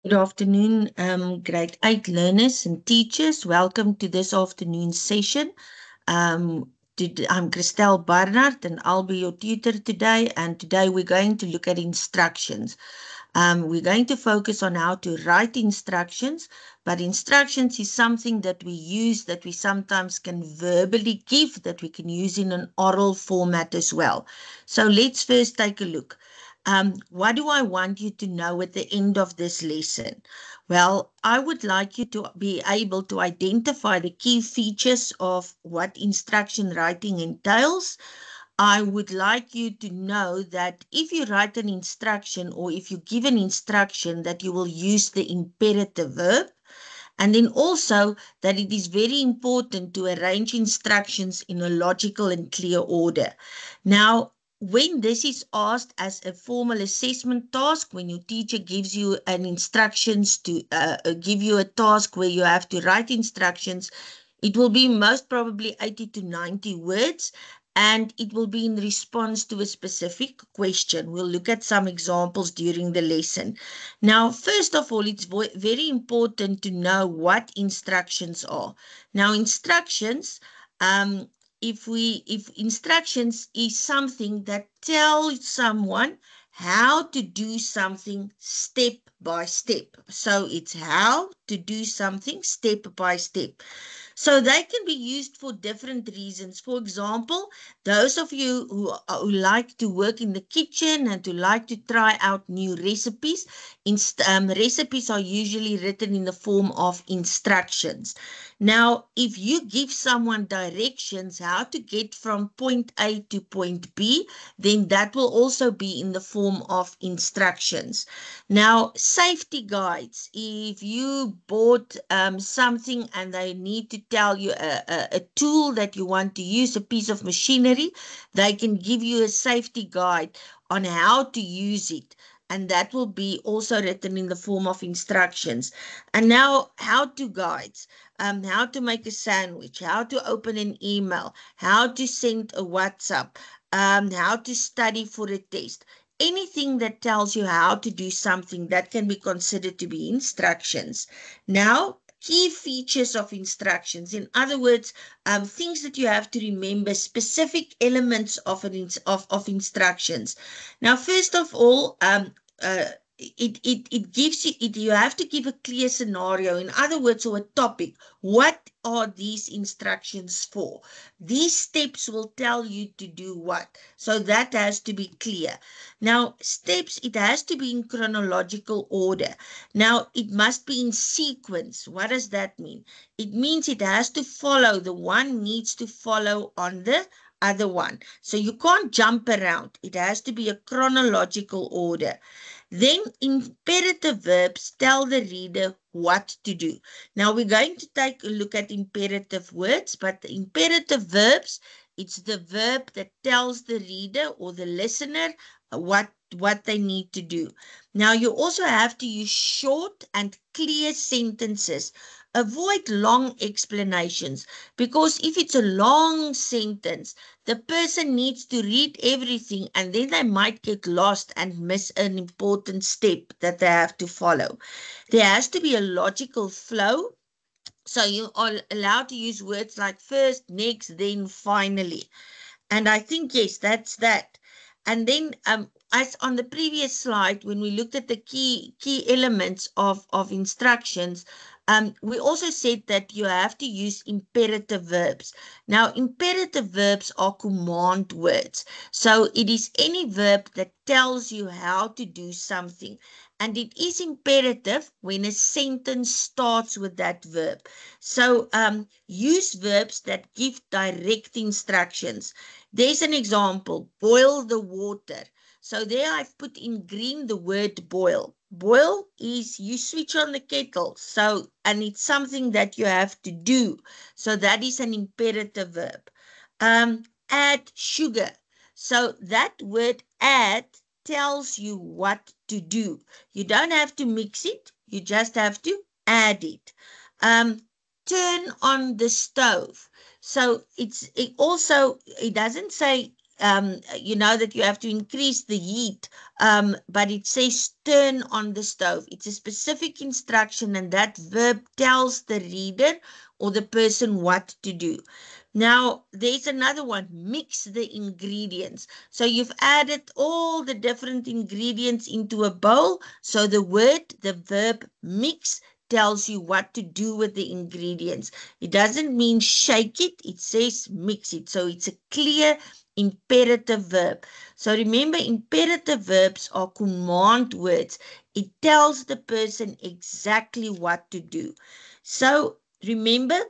Good afternoon, grade 8 learners and teachers. Welcome to this afternoon's session. I'm Christelle Barnard and I'll be your tutor today. And today we're going to look at instructions. We're going to focus on how to write instructions, but instructions is something that we use that we sometimes can verbally give, that we can use in an oral format as well. So let's first take a look. What do I want you to know at the end of this lesson? Well, I would like you to be able to identify the key features of what instruction writing entails. I would like you to know that if you write an instruction or if you give an instruction, that you will use the imperative verb. And then also that it is very important to arrange instructions in a logical and clear order. Now, when this is asked as a formal assessment task, when your teacher gives you an instructions to give you a task where you have to write instructions, it will be most probably 80 to 90 words, and it will be in response to a specific question. We'll look at some examples during the lesson. Now, first of all, it's very important to know what instructions are. Now, instructions, if instructions is something that tells someone how to do something step by step. So it's how to do something step by step. So they can be used for different reasons. For example, those of you who like to work in the kitchen and who like to try out new recipes, recipes are usually written in the form of instructions. Now, if you give someone directions how to get from point A to point B, then that will also be in the form of instructions. Now, safety guides. If you bought something and they need to tell you a tool that you want to use, a piece of machinery, they can give you a safety guide on how to use it. And that will be also written in the form of instructions. And now, how-to guides. How to make a sandwich, how to open an email, how to send a WhatsApp, how to study for a test. Anything that tells you how to do something, that can be considered to be instructions. Now, key features of instructions. In other words, things that you have to remember, specific elements of instructions. Now, first of all, it gives you, you have to give a clear scenario. In other words, or a topic. What are these instructions for? These steps will tell you to do what. So that has to be clear. Now, steps, it has to be in chronological order. Now, it must be in sequence. What does that mean? It means it has to follow. The one needs to follow on the other one. So you can't jump around. It has to be a chronological order. Then imperative verbs tell the reader what to do. Now we're going to take a look at imperative words, but the imperative verbs, it's the verb that tells the reader or the listener what they need to do. Now you also have to use short and clear sentences. Avoid long explanations, because if it's a long sentence, the person needs to read everything and then they might get lost and miss an important step that they have to follow. There has to be a logical flow. So you are allowed to use words like first, next, then, finally. And I think, yes, that's that. And then, as on the previous slide, when we looked at the key elements of instructions, we also said that you have to use imperative verbs. Now, imperative verbs are command words. So it is any verb that tells you how to do something. And it is imperative when a sentence starts with that verb. So use verbs that give direct instructions. There's an example, boil the water. So there I've put in green the word boil. Boil is you switch on the kettle. So, and it's something that you have to do. So that is an imperative verb. Add sugar. So that word add tells you what to do. You don't have to mix it. You just have to add it. Turn on the stove. So it doesn't say you know that you have to increase the heat, but it says turn on the stove. It's a specific instruction, and that verb tells the reader or the person what to do. Now, there's another one, mix the ingredients. So you've added all the different ingredients into a bowl. So the verb mix tells you what to do with the ingredients. It doesn't mean shake it. It says mix it. So it's a clear imperative verb. So remember, imperative verbs are command words. It tells the person exactly what to do. So remember,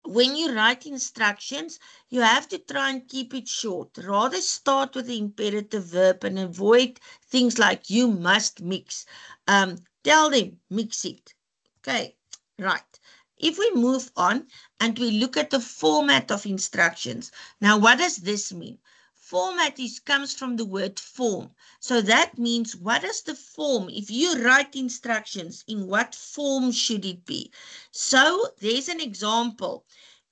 when you write instructions, you have to try and keep it short. Rather start with the imperative verb and avoid things like you must mix. Tell them, mix it. Okay, right. If we move on and we look at the format of instructions. Now, what does this mean? Format comes from the word form. So that means, what is the form? If you write instructions, in what form should it be? So there's an example.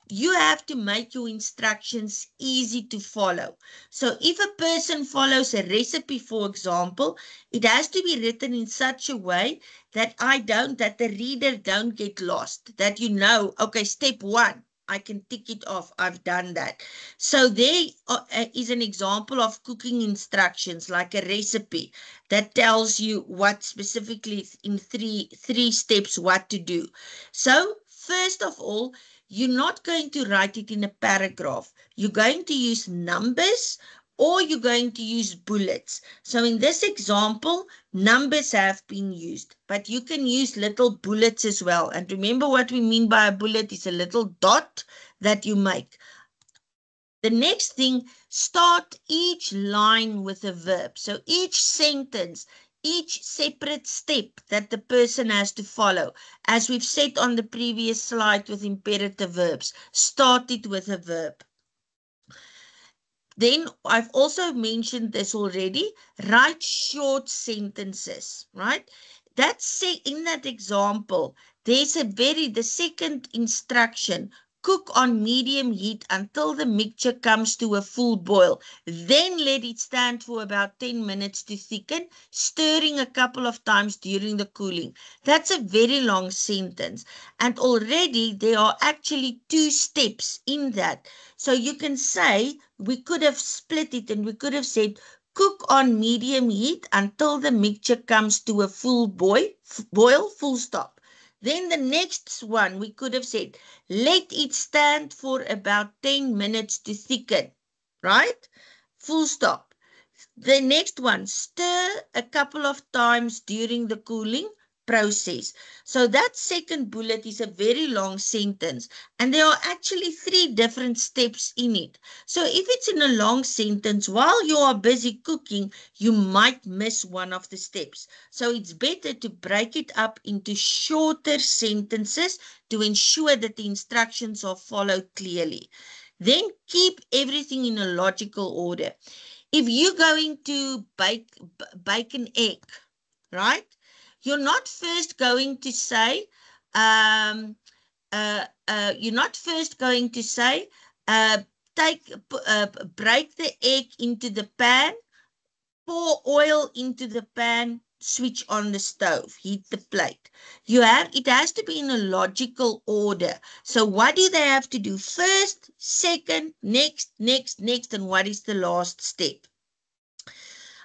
You have to make your instructions easy to follow. So if a person follows a recipe, for example, it has to be written in such a way that that the reader don't get lost, that you know, okay, step 1, I can tick it off, I've done that. So there is an example of cooking instructions, like a recipe that tells you what specifically in three steps what to do. So first of all, you're not going to write it in a paragraph. You're going to use numbers or you're going to use bullets. So in this example, numbers have been used, but you can use little bullets as well. And remember, what we mean by a bullet is a little dot that you make. The next thing, start each line with a verb. So each sentence, each separate step that the person has to follow, as we've said on the previous slide with imperative verbs, start it with a verb. Then I've also mentioned this already, write short sentences, right? In that example, there's the second instruction, cook on medium heat until the mixture comes to a full boil. Then let it stand for about 10 minutes to thicken, stirring a couple of times during the cooling. That's a very long sentence. And already there are actually 2 steps in that. So you can say, we could have split it and we could have said, cook on medium heat until the mixture comes to a full boil, full stop. Then the next one, we could have said, let it stand for about 10 minutes to thicken, right? Full stop. The next one, stir a couple of times during the cooling process. So that second bullet is a very long sentence, and there are actually 3 different steps in it. So if it's in a long sentence, while you are busy cooking, you might miss one of the steps. So it's better to break it up into shorter sentences to ensure that the instructions are followed clearly. Then keep everything in a logical order. If you're going to bake an egg, right? You're not first going to say, you're not first going to say, break the egg into the pan, pour oil into the pan, switch on the stove, heat the plate. It has to be in a logical order. So what do they have to do? First, second, next, and what is the last step?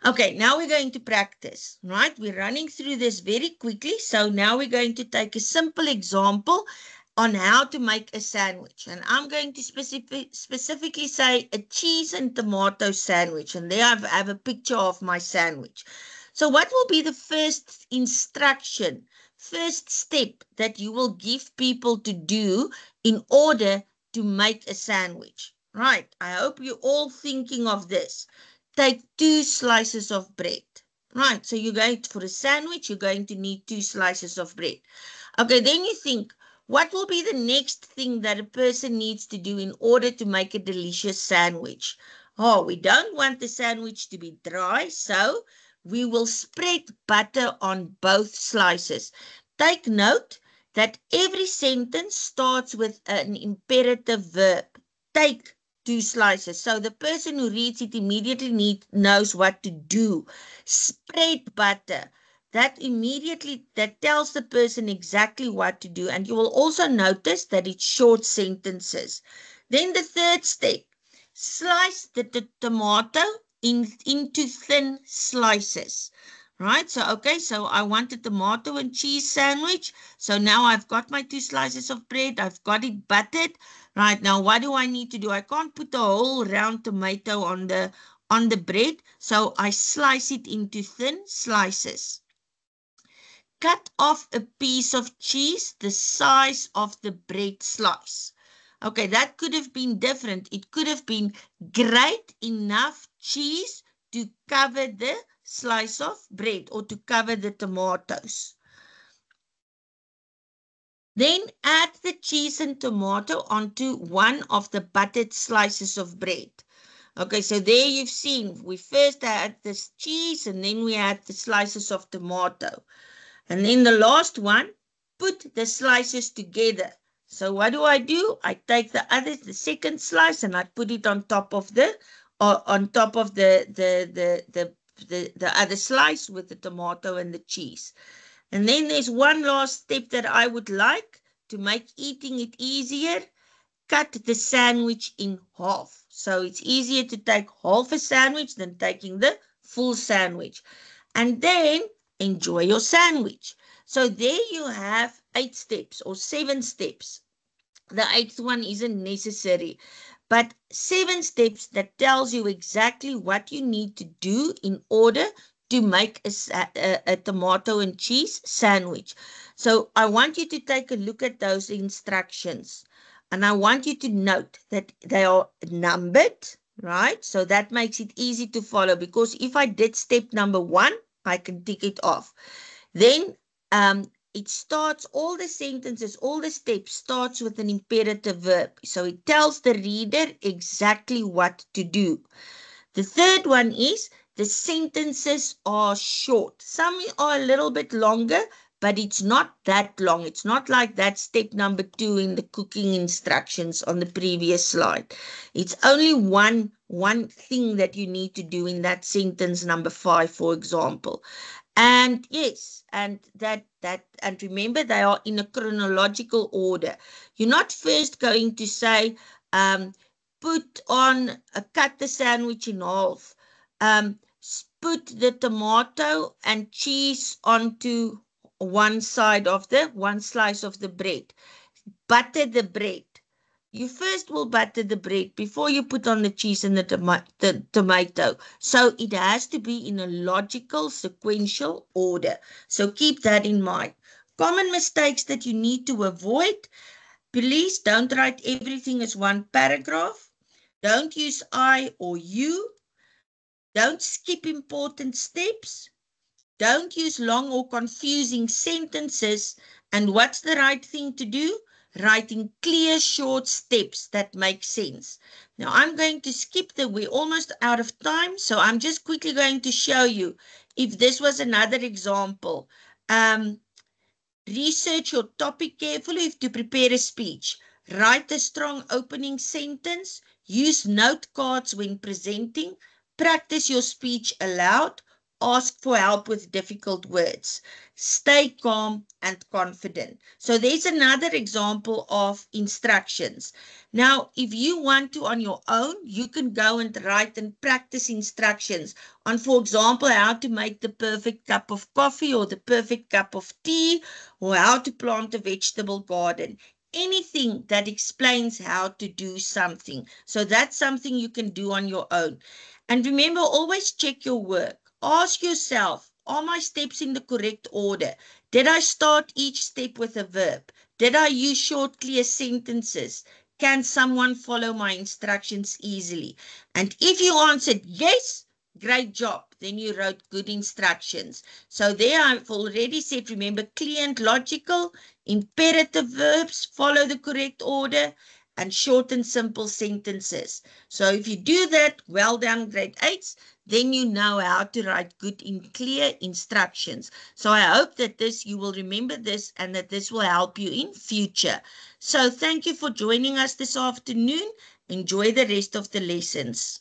Okay, now we're going to practice, right? We're running through this very quickly. So now we're going to take a simple example on how to make a sandwich. And I'm going to specifically say a cheese and tomato sandwich. And there I have a picture of my sandwich. So what will be the first instruction, first step that you will give people to do in order to make a sandwich? Right, I hope you're all thinking of this. Take 2 slices of bread. Right, so you're going for a sandwich, you're going to need 2 slices of bread. Okay, then you think, what will be the next thing that a person needs to do in order to make a delicious sandwich? Oh, we don't want the sandwich to be dry, so we will spread butter on both slices. Take note that every sentence starts with an imperative verb. Take 2 slices. So the person who reads it immediately knows what to do. Spread butter. That tells the person exactly what to do. And you will also notice that it's short sentences. Then the third step, slice the tomato into thin slices. Right, so I want a tomato and cheese sandwich. So now I've got my 2 slices of bread. I've got it buttered. Right, now what do I need to do? I can't put a whole round tomato on the bread. So I slice it into thin slices. Cut off a piece of cheese the size of the bread slice. Okay, that could have been different. It could have been grate enough cheese to cover the slice of bread or to cover the tomatoes. Then add the cheese and tomato onto one of the buttered slices of bread. Okay, so there you've seen, we first add this cheese and then we add the slices of tomato. And then the last one, put the slices together. So what do? I take the second slice and I put it on top of the other slice with the tomato and the cheese. And then there's one last step that I would like to make eating it easier. Cut the sandwich in half. So it's easier to take half a sandwich than taking the full sandwich. And then enjoy your sandwich. So there you have 8 steps or 7 steps. The 8th one isn't necessary, but 7 steps that tells you exactly what you need to do in order to make a tomato and cheese sandwich. So I want you to take a look at those instructions. And I want you to note that they are numbered, right? So that makes it easy to follow, because if I did step number 1, I can tick it off. Then it starts, all the sentences, all the steps starts with an imperative verb. So it tells the reader exactly what to do. The third one is the sentences are short. Some are a little bit longer, but it's not that long. It's not like that step number 2 in the cooking instructions on the previous slide. It's only one thing that you need to do in that sentence number 5, for example. And yes, and remember, they are in a chronological order. You're not first going to say, cut the sandwich in half. Put the tomato and cheese onto one slice of the bread. Butter the bread. You first will butter the bread before you put on the cheese and the tomato. So it has to be in a logical, sequential order. So keep that in mind. Common mistakes that you need to avoid. Please don't write everything as one paragraph. Don't use I or you. Don't skip important steps. Don't use long or confusing sentences. And what's the right thing to do? Writing clear, short steps that make sense. Now, I'm going to skip we're almost out of time, so I'm just quickly going to show you if this was another example. Research your topic carefully to prepare a speech. Write a strong opening sentence. Use note cards when presenting. Practice your speech aloud. Ask for help with difficult words. Stay calm and confident. So there's another example of instructions. Now, if you want to on your own, you can go and write and practice instructions on, for example, how to make the perfect cup of coffee or the perfect cup of tea, or how to plant a vegetable garden. Anything that explains how to do something. So that's something you can do on your own. And remember, always check your work. Ask yourself, are my steps in the correct order? Did I start each step with a verb? Did I use short, clear sentences? Can someone follow my instructions easily? And if you answered yes, great job. Then you wrote good instructions. So there I've already said, remember, clear and logical, imperative verbs, follow the correct order, and short and simple sentences. So if you do that, well done, grade 8s, then you know how to write good and clear instructions. So I hope that you will remember this and that this will help you in future. So thank you for joining us this afternoon. Enjoy the rest of the lessons.